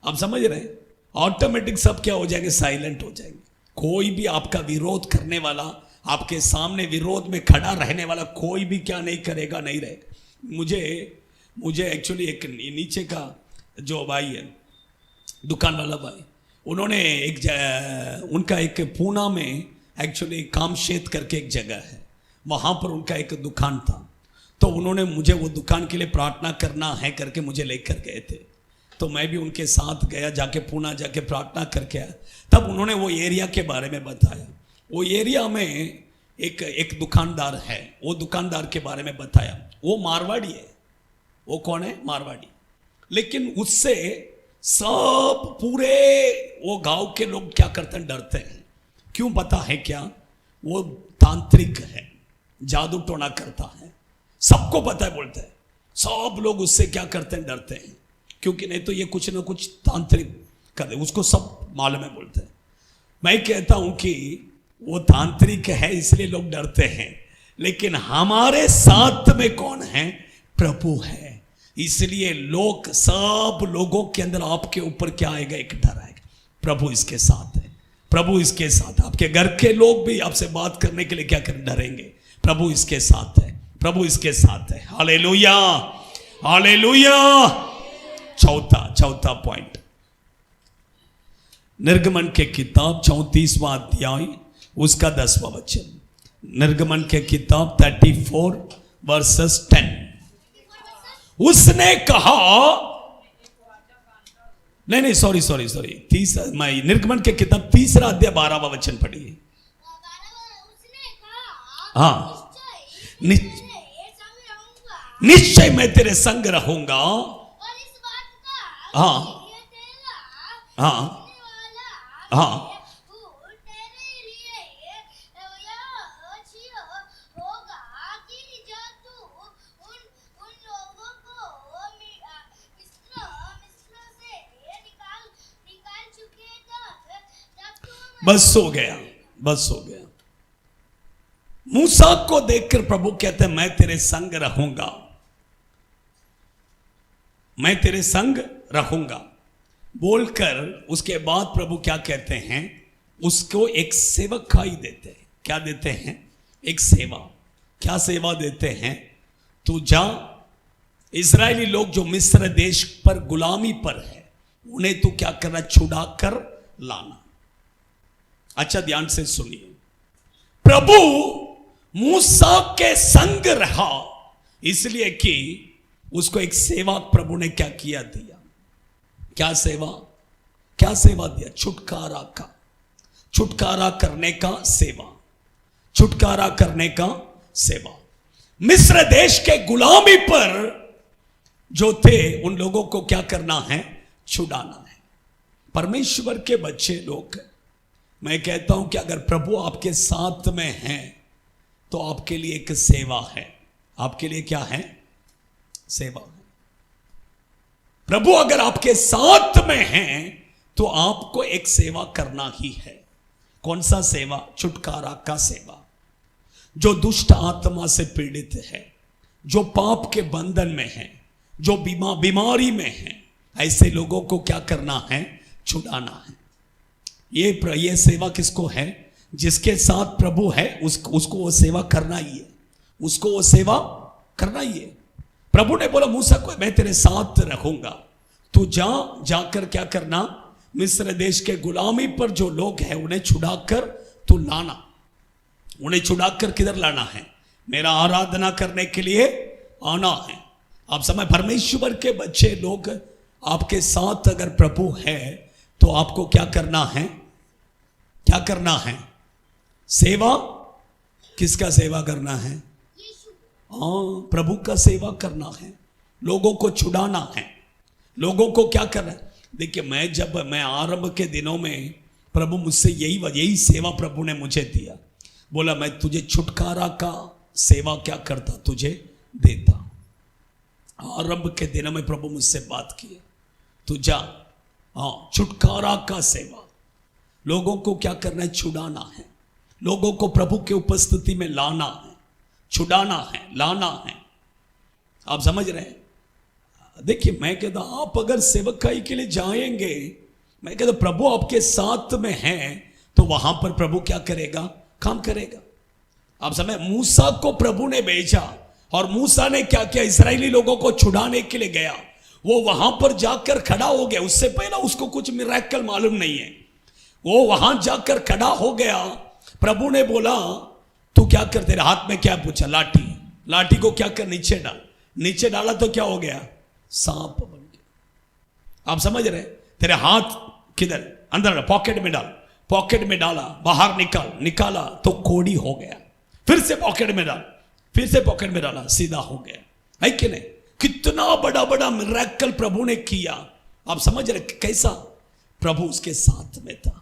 आप समझ रहे हैं? ऑटोमेटिक सब क्या हो जाएंगे, साइलेंट हो जाएंगे। कोई भी आपका विरोध करने वाला, आपके सामने विरोध में खड़ा रहने वाला कोई भी क्या नहीं करेगा, नहीं रहेगा। मुझे एक्चुअली एक नीचे का जो भाई है, दुकान वाला भाई, उन्होंने उनका एक पूना में एक्चुअली कामशेत करके एक जगह है, वहाँ पर उनका एक दुकान था। तो उन्होंने मुझे वो दुकान के लिए प्रार्थना करना है करके मुझे लेकर गए थे। तो मैं भी उनके साथ गया, जाके पूना जाके प्रार्थना करके आया। तब उन्होंने वो एरिया के बारे में बताया। वो एरिया में एक दुकानदार है, वो दुकानदार के बारे में बताया। वो मारवाड़ी है। वो कौन है? मारवाड़ी। लेकिन उससे सब पूरे वो गांव के लोग क्या करते हैं, डरते हैं। क्यों पता है क्या? वो तांत्रिक है, जादू टोना करता है, सबको पता है। बोलते हैं सब लोग उससे क्या करते हैं, डरते हैं। क्योंकि नहीं तो ये कुछ ना कुछ तांत्रिक कर दे, उसको सब मालूम है। बोलते हैं, मैं कहता हूं कि वो तांत्रिक है इसलिए लोग डरते हैं, लेकिन हमारे साथ में कौन है? प्रभु है। इसलिए लोग, सब लोगों के अंदर आपके ऊपर क्या आएगा, एक डर आएगा। प्रभु इसके साथ है, प्रभु इसके साथ। आपके घर के लोग भी आपसे बात करने के लिए क्या करें, डरेंगे। प्रभु इसके साथ है, प्रभु इसके साथ है। Hallelujah, hallelujah. चौथा पॉइंट, निर्गमन के किताब 34वां अध्याय उसका 10वां वचन। निर्गमन के किताब 34 वर्सेस 10। उसने कहा, नहीं सॉरी, निर्गमन के किताब 3 अध्याय 12वां वचन पढ़िए। हाँ, निश्चय मैं तेरे संग रहूंगा। हाँ हाँ हाँ, बस हो गया। मूसा को देखकर प्रभु कहते हैं मैं तेरे संग रहूंगा, मैं तेरे संग रहूंगा बोलकर उसके बाद प्रभु क्या कहते हैं, उसको एक सेवकाई देते हैं। क्या देते हैं? एक सेवा। क्या सेवा देते हैं? तू जा, इजरायली लोग जो मिस्र देश पर गुलामी पर है उन्हें तू क्या करना, छुड़ा कर लाना। अच्छा ध्यान से सुनिए, प्रभु मूसा के संग रहा इसलिए कि उसको एक सेवा प्रभु ने क्या किया, दिया। क्या सेवा दिया? छुटकारा करने का सेवा, छुटकारा करने का सेवा। मिस्र देश के गुलामी पर जो थे उन लोगों को क्या करना है, छुड़ाना है। परमेश्वर के बच्चे लोग, मैं कहता हूं कि अगर प्रभु आपके साथ में हैं तो आपके लिए एक सेवा है। आपके लिए क्या है? सेवा है। प्रभु अगर आपके साथ में हैं तो आपको एक सेवा करना ही है। कौन सा सेवा? छुटकारा का सेवा। जो दुष्ट आत्मा से पीड़ित है, जो पाप के बंधन में है, जो बीमारी में है, ऐसे लोगों को क्या करना है, छुड़ाना है। ये सेवा किसको है? जिसके साथ प्रभु है उसको वो सेवा करना ही है, उसको वो सेवा करना ही है। प्रभु ने बोला मूसा को मैं तेरे साथ रखूंगा, तू जाकर क्या करना, मिस्र देश के गुलामी पर जो लोग हैं उन्हें छुड़ाकर तू लाना। उन्हें छुड़ाकर किधर लाना है? मेरा आराधना करने के लिए आना है। आप समझ, परमेश्वर के बच्चे लोग आपके साथ अगर प्रभु है तो आपको क्या करना है? क्या करना है? सेवा किसका सेवा करना है? यीशु हाँ, प्रभु का सेवा करना है, लोगों को छुड़ाना है, लोगों को क्या करना है। देखिए, मैं आरंभ के दिनों में प्रभु मुझसे यही सेवा प्रभु ने मुझे दिया। बोला मैं तुझे छुटकारा का सेवा क्या करता, तुझे देता। आरंभ के दिनों में प्रभु मुझसे बात किया, तू जा, हाँ, छुटकारा का सेवा, लोगों को क्या करना है? छुड़ाना है, लोगों को प्रभु के उपस्थिति में लाना है, छुड़ाना है, लाना है। आप समझ रहे हैं? देखिए, मैं कहता आप अगर सेवकाई के लिए जाएंगे, मैं कहता प्रभु आपके साथ में है, तो वहां पर प्रभु क्या करेगा? काम करेगा। आप समझ, मूसा को प्रभु ने भेजा और मूसा ने क्या किया? इस्राएली लोगों को छुड़ाने के लिए गया, वो वहां पर जाकर खड़ा हो गया। उससे पहले उसको कुछ मिरेकल मालूम नहीं है, वो वहां जाकर खड़ा हो गया। प्रभु ने बोला तू क्या कर, तेरे हाथ में क्या? पूछा लाठी। लाठी को क्या कर? नीचे डाल। नीचे डाला तो क्या हो गया? सांप बन गया। आप समझ रहे? तेरे हाथ किधर? अंदर, पॉकेट में डाल। पॉकेट में डाला, बाहर निकाला तो कोड़ी हो गया। फिर से पॉकेट में डाल, फिर से पॉकेट में डाला, सीधा हो गया। है कि नहीं? कितना बड़ा बड़ा मिरेकल प्रभु ने किया। आप समझ रहे कैसा? प्रभु उसके साथ में था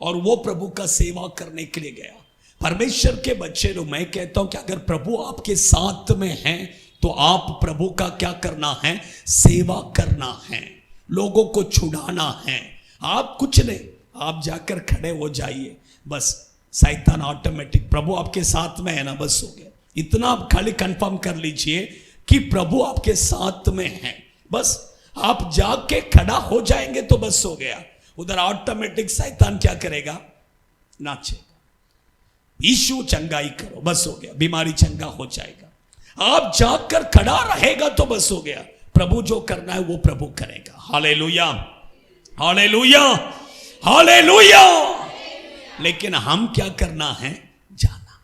और वो प्रभु का सेवा करने के लिए गया। परमेश्वर के बच्चे लोग, मैं कहता हूं कि अगर प्रभु आपके साथ में है तो आप प्रभु का क्या करना है? सेवा करना है, लोगों को छुड़ाना है। आप कुछ नहीं, आप जाकर खड़े हो जाइए, बस शैतान ऑटोमेटिक, प्रभु आपके साथ में है ना, बस हो गया। इतना आप खाली कंफर्म कर लीजिए कि प्रभु आपके साथ में है, बस आप जाके खड़ा हो जाएंगे तो बस हो गया। उधर ऑटोमेटिक शैतान क्या करेगा? नाचेगा। यीशु चंगाई करो, बस हो गया, बीमारी चंगा हो जाएगा। आप जाकर खड़ा रहेगा तो बस हो गया। प्रभु जो करना है वो प्रभु करेगा। Hallelujah, hallelujah, hallelujah. लेकिन हम क्या करना है? जाना।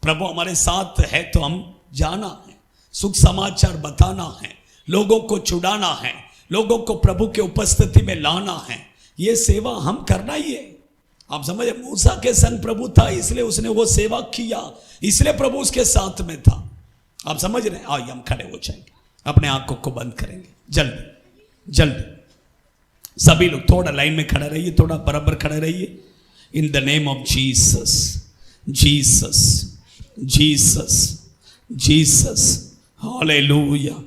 प्रभु हमारे साथ है तो हम जाना है, सुख समाचार बताना है, लोगों को छुड़ाना है, लोगों को प्रभु के उपस्थिति में लाना है। ये सेवा हम करना ही है। आप समझे, मूसा के संग प्रभु था, इसलिए उसने वो सेवा किया, इसलिए प्रभु उसके साथ में था। आप समझ रहे हैं? आइए हम खड़े हो जाएंगे, अपने आंखों को बंद करेंगे, जल्दी जल्दी। सभी लोग थोड़ा लाइन में खड़े रहिए, थोड़ा बराबर खड़े रहिए। इन the name of Jesus, Jesus, Jesus, Jesus, hallelujah.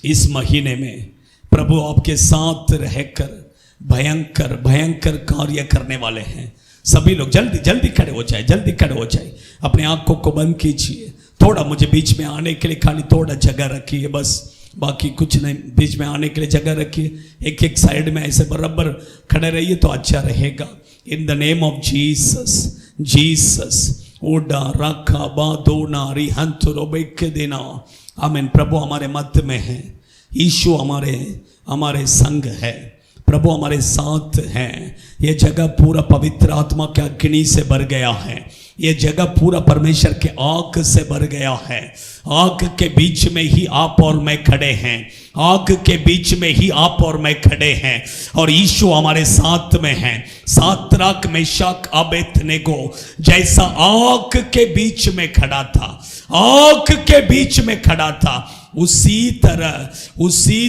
इस महीने में प्रभु आपके साथ रहकर भयंकर भयंकर कार्य करने वाले हैं। सभी लोग जल्दी जल्दी खड़े हो जाए, जल्दी खड़े हो जाए, अपने आंखों को बंद कीजिए। थोड़ा मुझे बीच में आने के लिए खाली थोड़ा जगह रखिए, बस बाकी कुछ नहीं। बीच में आने के लिए जगह रखिए, एक एक साइड में ऐसे बराबर खड़े रहिए तो अच्छा रहेगा। In the name of Jesus, Jesus, ओडा राखा बादोना रिहंत रोबेक देना। आमीन। प्रभु हमारे मध्य में है, यीशु हमारे संग है, प्रभु हमारे साथ हैं। ये जगह पूरा पवित्र आत्मा के अग्नि से भर गया है, ये जगह पूरा परमेश्वर के आग से भर गया है। आग के बीच में ही आप और मैं खड़े हैं, आग के बीच में ही आप और मैं खड़े हैं और यीशु हमारे साथ में है। सातराक मेशाक अबेदनेगो जैसा आग के बीच में खड़ा था, आग के बीच में खड़ा था, उसी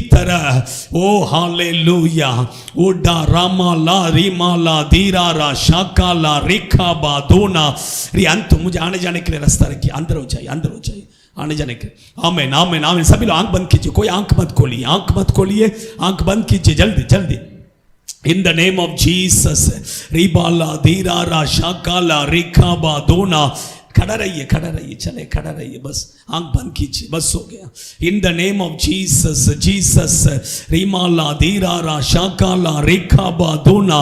तरह ओ हालेलुया, ओडा रामाला रीमाला धीरारा शाकाला रेखा बादोना रियांत। मुझे आने जाने के लिए रास्ता रखिए, अंदर हो जाइए, अंदर हो जाइए, आने जाने के। आमीन, आमीन, आमीन। सभी लोग आंख बंद कीजिए, कोई आंख मत खोलिए, आंख मत खोलिए, आंख बंद कीजिए, जल्दी जल्दी। In the name of Jesus, रिबाला धीरारा शाकाला रेखा बादोना। खड़ा रहिए, चले खड़ा रहिए, बस आंख बंद कीजिए, बस हो गया। In the name of Jesus, Jesus, रीमाला धीरारा शाकाला रेखा बादोना।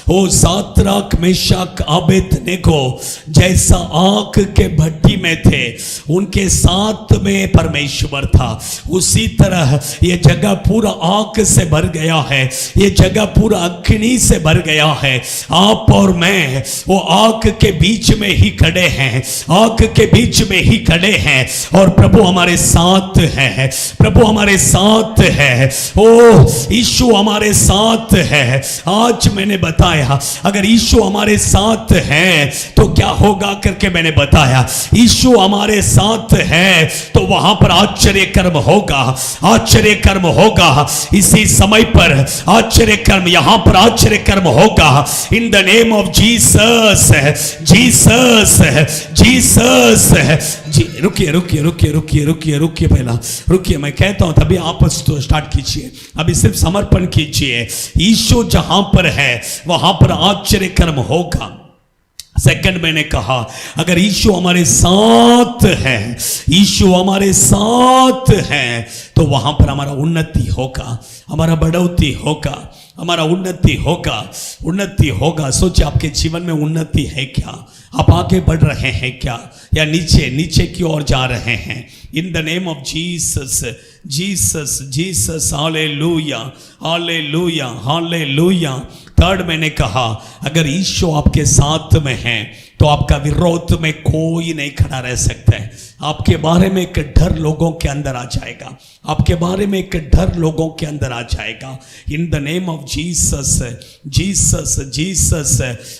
ओ सातराक मेशाक अबेदनेगो जैसा आग के भट्टी में थे, उनके साथ में परमेश्वर था, उसी तरह ये जगह पूरा आग से भर गया है, ये जगह पूरा अग्नि से भर गया है। आप और मैं वो आग के बीच में ही खड़े हैं, आग के बीच में ही खड़े हैं और प्रभु हमारे साथ है, प्रभु हमारे साथ है। ओ यीशु हमारे साथ है। आज मैंने बताया अगर यीशु हमारे साथ है तो क्या होगा करके मैंने बताया। यीशु हमारे साथ है तो वहां पर आश्चर्य कर्म होगा, आश्चर्य कर्म होगा। इसी समय पर आश्चर्य कर्म, यहां पर आश्चर्य कर्म होगा। इन the name of Jesus, Jesus, Jesus. रुकिए रुकिए रुकिए रुकिए रुकिए रुकिए, पहला रुकिए, मैं कहता हूं तभी आप स्टार्ट कीजिए। अभी सिर्फ समर्पण कीजिए। यीशु जहां पर है वहां पर आश्चर्य कर्म होगा। सेकंड मैंने कहा अगर यीशु हमारे साथ है, यीशु हमारे साथ है तो वहां पर हमारा उन्नति होगा, हमारा बढ़ोतरी होगा, हमारा उन्नति होगा, उन्नति होगा। सोचिए आपके जीवन में उन्नति है क्या? आप आगे बढ़ रहे हैं क्या या नीचे नीचे की ओर जा रहे हैं? इन the name of Jesus, Jesus, Jesus. Hallelujah, hallelujah, hallelujah. Third मैंने कहा अगर यीशु आपके साथ में है तो आपका विरोध में कोई नहीं खड़ा रह सकता है। आपके बारे में एक डर लोगों के अंदर आ जाएगा, आपके बारे में एक डर लोगों के अंदर आ जाएगा। इन the name of Jesus, Jesus, Jesus.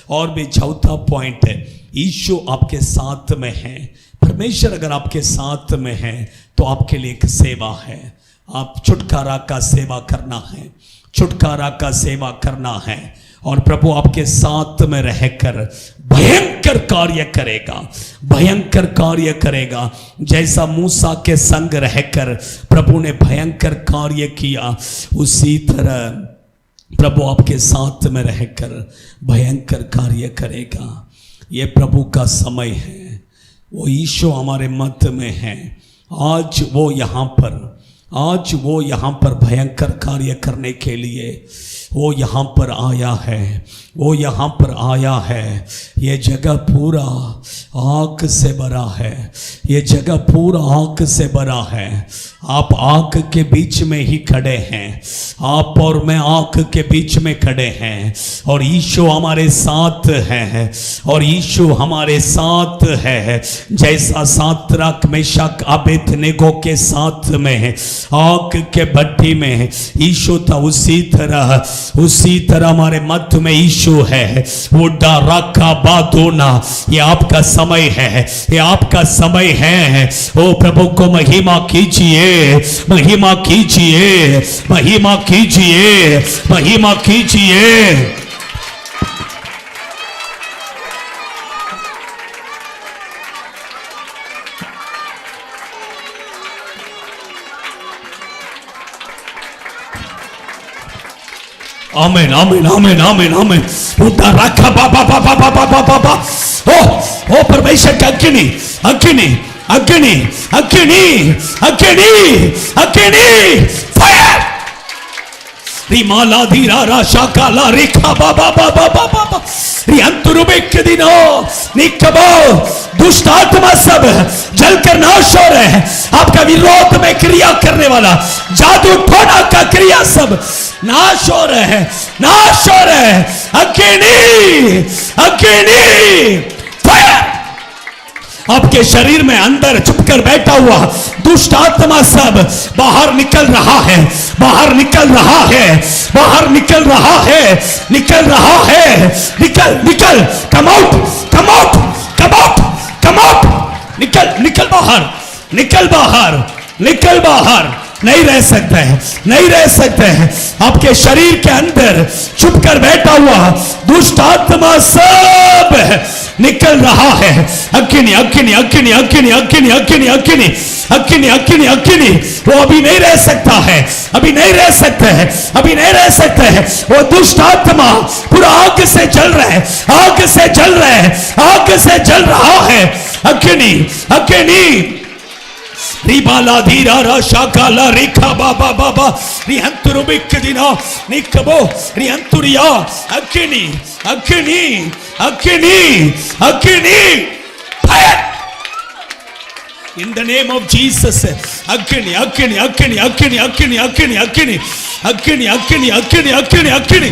और भी चौथा पॉइंट है, यीशु आपके साथ में है। परमेश्वर अगर आपके साथ में है तो आपके लिए एक सेवा है। आप छुटकारा का सेवा करना है, छुटकारा का सेवा करना है। और प्रभु आपके साथ में रहकर भयंकर कार्य करेगा, भयंकर कार्य करेगा। जैसा मूसा के संग रहकर प्रभु ने भयंकर कार्य किया, उसी तरह प्रभु आपके साथ में रहकर भयंकर कार्य करेगा। ये प्रभु का समय है। वो यीशु हमारे मध्य में है। आज वो यहाँ पर, आज वो यहाँ पर भयंकर कार्य करने के लिए वो यहाँ पर आया है, वो यहाँ पर आया है। ये जगह पूरा आग से भरा है, ये जगह पूरा आग से भरा है। आप आग के बीच में ही खड़े हैं, आप और मैं आग के बीच में खड़े हैं और यीशु हमारे साथ है, और यीशु हमारे साथ है। जैसा सातराक मेशक अबेदनेगो के साथ में आग के भट्टी में यीशु था, उसी तरह हमारे मध्य में यीशु है। वो डाराका बादोना, ये आपका समय है, ये आपका समय है। ओ प्रभु को महिमा कीजिए, महिमा कीजिए, महिमा कीजिए, महिमा कीजिए। आमीन, आमीन, आमीन, आमीन, आमीन। उठा रखा बाबा बाबा बाबा बाबा बाबा। ओ परमेश्वर का अग्नि, अग्नि, अग्नि, अग्नि, अग्नि, अग्नि, फायर। रिमाला धीरा राशा काला रेखा बाबा बाबा बाबा। रियंतुरुबिक दिनो निकबो, दुष्ट आत्मा सब जलकर नाश हो रहे हैं। आपका विरोध में क्रिया करने वाला जादू टोना का क्रिया सब नाश हो रहे हैं, नाश हो रहे हैं। अग्नि, अग्नि, फायर। आपके शरीर में अंदर छुपकर बैठा हुआ दुष्ट आत्मा सब बाहर निकल रहा है, बाहर निकल रहा है, बाहर निकल रहा है, निकल रहा है। निकल, निकल, come out, come out, come out, come out. निकल, निकल बाहर, निकल बाहर, निकल बाहर। नहीं रह सकते हैं, नहीं रह सकते हैं। आपके शरीर के अंदर छुपकर बैठा हुआ दुष्ट आत्मा सब निकल रहा है। अग्नि, अग्नि, अग्नि, अग्नि, अग्नि, अग्नि, अग्नि, अग्नि, अग्नि, अग्नि। वो अभी नहीं रह सकता है, अभी नहीं रह सकते हैं, अभी नहीं रह सकते हैं। वो दुष्ट आत्मा पूरा आग से जल रहा है, आग से जल रहा है, आग से जल रहा है। अग्नि, अग्नि। रिबाला धीरा राशा काला रेखा बाबा बाबा। रिहंतुरुबिक दिना निकबो रिहंतुरिया। अग्नि, अग्नि, अग्नि, अग्नि, fire. In the name of Jesus, अग्नि, अग्नि, अग्नि, अग्नि, अग्नि, अग्नि, अग्नि, अग्नि, अग्नि, अग्नि, अग्नि, अग्नि,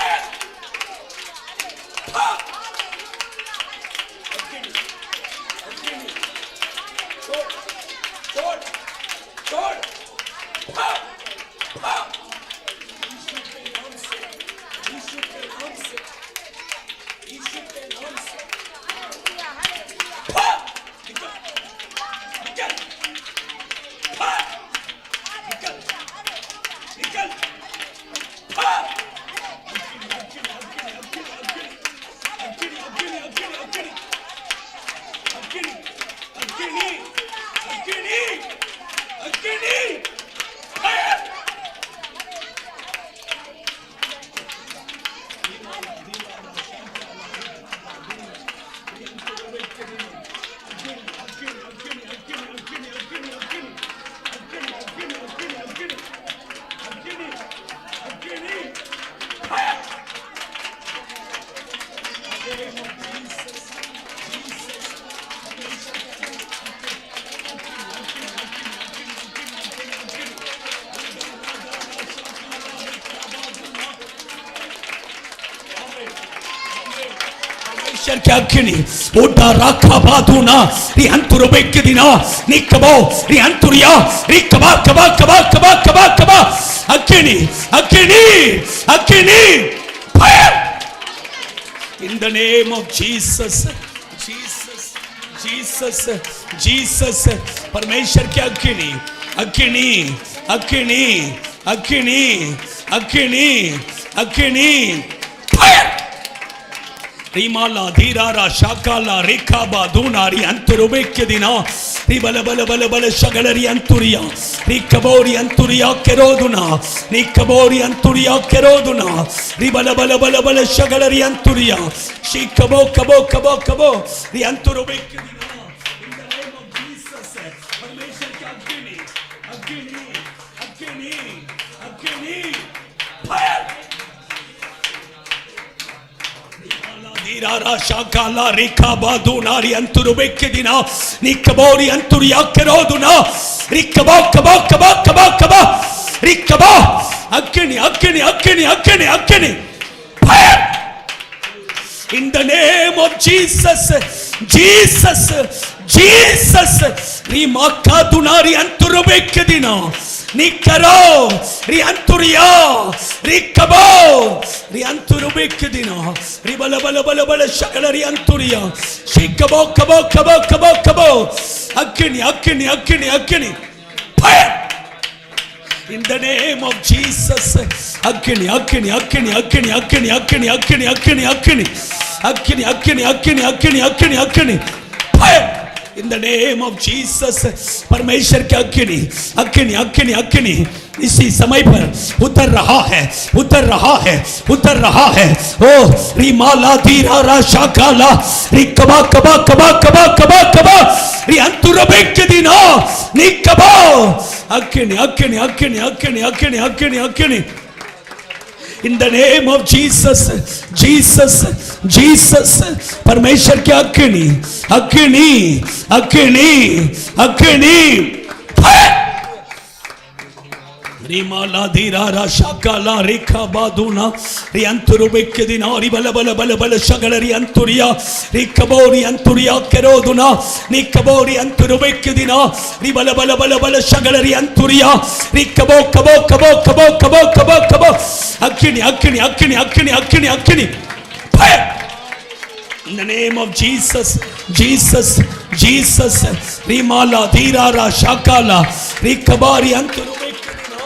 अग्नि अग्नि अग्नि फायर क्या अग्नि ओटा राखा बादूना रिहंतुर बेक्किदिना निकबो रिहंतुरिया रिकबा कबा कबा कबा कबा कबा अग्नि अग्नि अग्नि fire in the name of Jesus Jesus Jesus Jesus परमेश्वर की अग्नि अग्नि अग्नि अग्नि अग्नि अग्नि फायर रिमाला धीरारा शाकाला रेखा बादूनारी अंतरुबेक्य दिना रिबल बल बल बल शगलरी अंतुरिया रिकबोरी अंतुरिया केरोदुना निकबोरी अंतुरिया केरोदुना रिबल बल बल बल शगलरी अंतुरिया शिकबो कबो कबो कबो रि अंतरुबेक्य दिना in the name of Jesus परमेश्वर की अग्नि अग्नि अग्नि अग्नि fire Dirara shakala rika baduna ri anturubekke dina nikabori anturiya keroduna rikaba kaba kaba kaba kaba rikaba agni agni agni agni agni fire in the name of Jesus Jesus Jesus rimaka dunari anturubekke dina nikaro ri anturiya rikabo ri anturubekke dina ri bala bala bala bala shakala ri anturiya shikabo kabo kabo kabo kabo agni agni agni agni fire in the name of Jesus agni agni agni agni agni agni agni agni agni agni agni agni agni agni agni fire in the name of Jesus परमेश्वर के अग्नि अग्नि अग्नि अग्नि इसी समय पर उतर रहा है उतर रहा है उतर रहा है ओ रिमाला धीरारा शाकाला रिकबा कबा कबा कबा कबा कबा रि अंतुरबेक्य दिना निकबा अग्नि अग्नि अग्नि अग्नि अग्नि अग्नि अग्नि in the name of Jesus Jesus Jesus परमेश्वर की अग्नि अग्नि अग्नि अग्नि रिमाला धीरारा शाकाला रेखा बादूना रि अंतुरुबेक्य दिना रि बल बल बल बल शगल रि अंतुरिया रिकबोरी अंतुरिया केरोदुना निकबोरी अंतुरुबेक्य दिना रि बल बल बल बल शगल रि अंतुरिया रिकबो कबो कबो कबो कबो कबो कबो अग्नि अग्नि अग्नि अग्नि अग्नि अग्नि fire in the name of Jesus Jesus Jesus rimala dhirara shakala rikabari anturubekke dina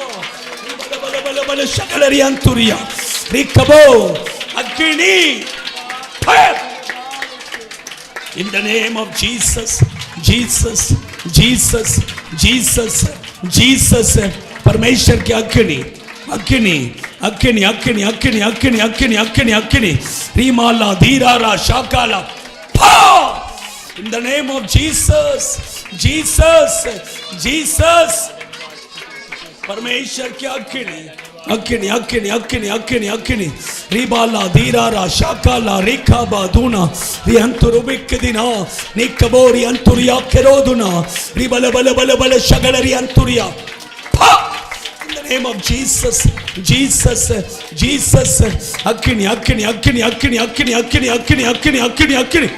bala bala bala shakalari anturiya rikabo agni fire in the name of Jesus Jesus Jesus Jesus Jesus परमेश्वर की अग्नि अग्नि अग्नि अग्नि अग्नि अग्नि अग्नि अग्नि अग्नि रिमाला धीरारा शाकाला in the name of Jesus Jesus Jesus परमेश्वर की अग्नि अग्नि अग्नि अग्नि अग्नि अग्नि रिबाला धीरारा शाकाला रेखा बादूना रि अंतुरुबेक्य दिना निकबोरी अंतुरिया केरोदुना रि बल बल बल बल शगल रि अंतुरिया name of Jesus Jesus Jesus अग्नि अग्नि अग्नि अग्नि अग्नि अग्नि अग्नि अग्नि अग्नि अग्नि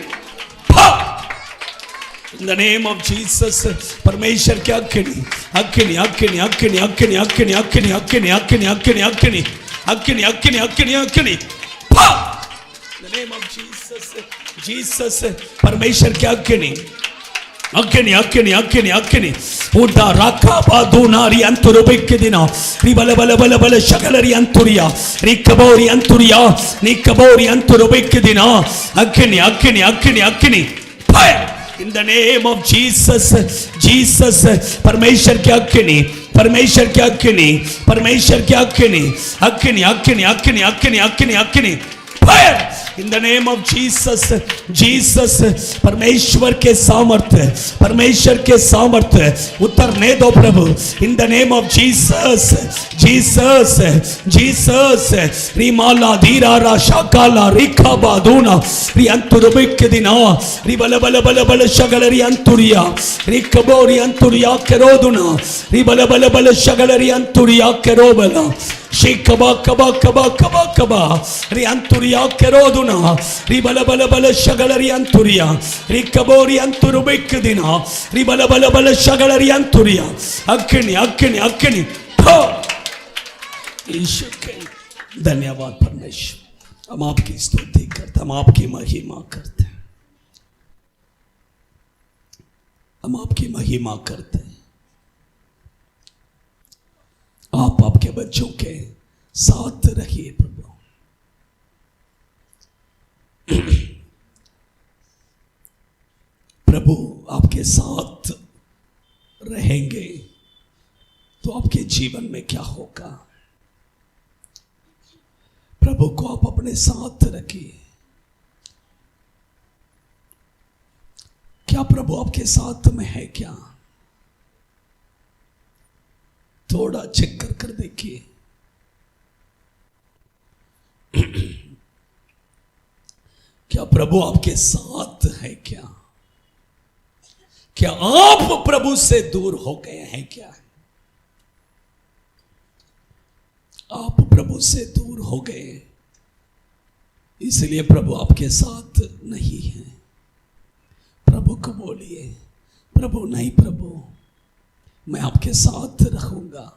in the name of Jesus परमेश्वर के अग्नि अग्नि अग्नि अग्नि अग्नि अग्नि अग्नि अग्नि अग्नि अग्नि अग्नि अग्नि अग्नि अग्नि अग्नि in the name of Jesus Jesus परमेश्वर के अग्नि अग्नि अग्नि अग्नि अग्नि उड़ा राखा बादूनारी अंतुरुबेक्य दिना रि बल बल बल बल शगलरी अंतुरिया रिकबोरी अंतुरिया निकबोरी अंतुरुबेक्य दिना अग्नि अग्नि अग्नि अग्नि fire in the name of Jesus, Jesus, परमेश्वर की अग्नि, परमेश्वर की अग्नि, परमेश्वर की अग्नि, अग्नि अग्नि अग्नि अग्नि अग्नि अग्नि, fire in the name of Jesus, Jesus, परमेश्वर के सामर्थ्य, परमेश्वर के सामर्थ्य उतरने दो प्रभु, in the name of Jesus, Jesus, Jesus, रिमाला धीरारा शाकाला रिखा बादूना रियंतुरुबिक दिना रिबल बल बल बल शगल रियंतुरिया रिकबो रियंतुरिया केरोदुना रिबल बल बल शगल रियंतुरिया केरोबला शिकबा कबा कबा कबा कबा रियंतुरिया केरोदुना रिबल बल बल शगल रियंतुरिया रिकबो रियंतुरुबिक दिना रिबल बल बल शगल रियंतुरिया अग्नि अग्नि अग्नि ईश्वर के धन्यवाद परमेश्वर, हम आपकी स्तुति करते, हम आपकी महिमा करते, हम आपकी महिमा करते। आप आपके बच्चों के साथ रहिए प्रभु, प्रभु आपके साथ रहेंगे तो आपके जीवन में क्या होगा। प्रभु को आप अपने साथ रखिए। क्या प्रभु आपके साथ में है क्या? थोड़ा चेक कर देखिए। क्या प्रभु आपके साथ है क्या? क्या आप प्रभु से दूर हो गए हैं क्या? आप प्रभु से दूर हो गए, इसलिए प्रभु आपके साथ नहीं है। प्रभु को बोलिए, प्रभु नहीं, प्रभु मैं आपके साथ रहूंगा।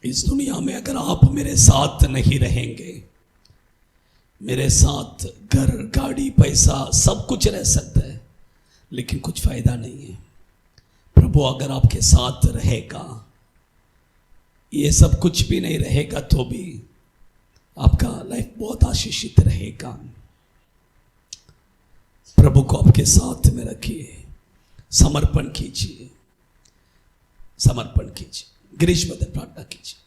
इस दुनिया में अगर आप मेरे साथ नहीं रहेंगे, मेरे साथ घर, गाड़ी, पैसा सब कुछ रह सकता है, लेकिन कुछ फायदा नहीं है। प्रभु अगर आपके साथ रहेगा, ये सब कुछ भी नहीं रहेगा तो भी आपका लाइफ बहुत आशीषित रहेगा। प्रभु को आपके साथ में रखिए, समर्पण कीजिए, समर्पण कीजिए। गिरीश बदल प्रार्थना कीजिए।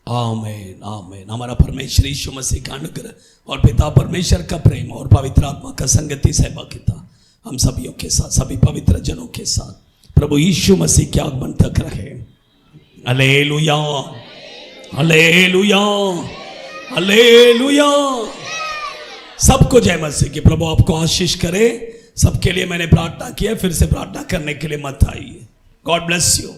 आमीन, आमीन। हमारा परमेश्वर यीशु मसीह का अनुग्रह और पिता परमेश्वर का प्रेम और पवित्र आत्मा का संगति सहभागिता हम सभी के साथ, सभी पवित्र जनों के साथ प्रभु यीशु मसीह के आगमन तक रहे। Hallelujah, hallelujah, hallelujah. सबको जय मसीह की। प्रभु आपको आशीष करे। सबके लिए मैंने प्रार्थना किया, फिर से प्रार्थना करने के लिए मत आइए। God bless you.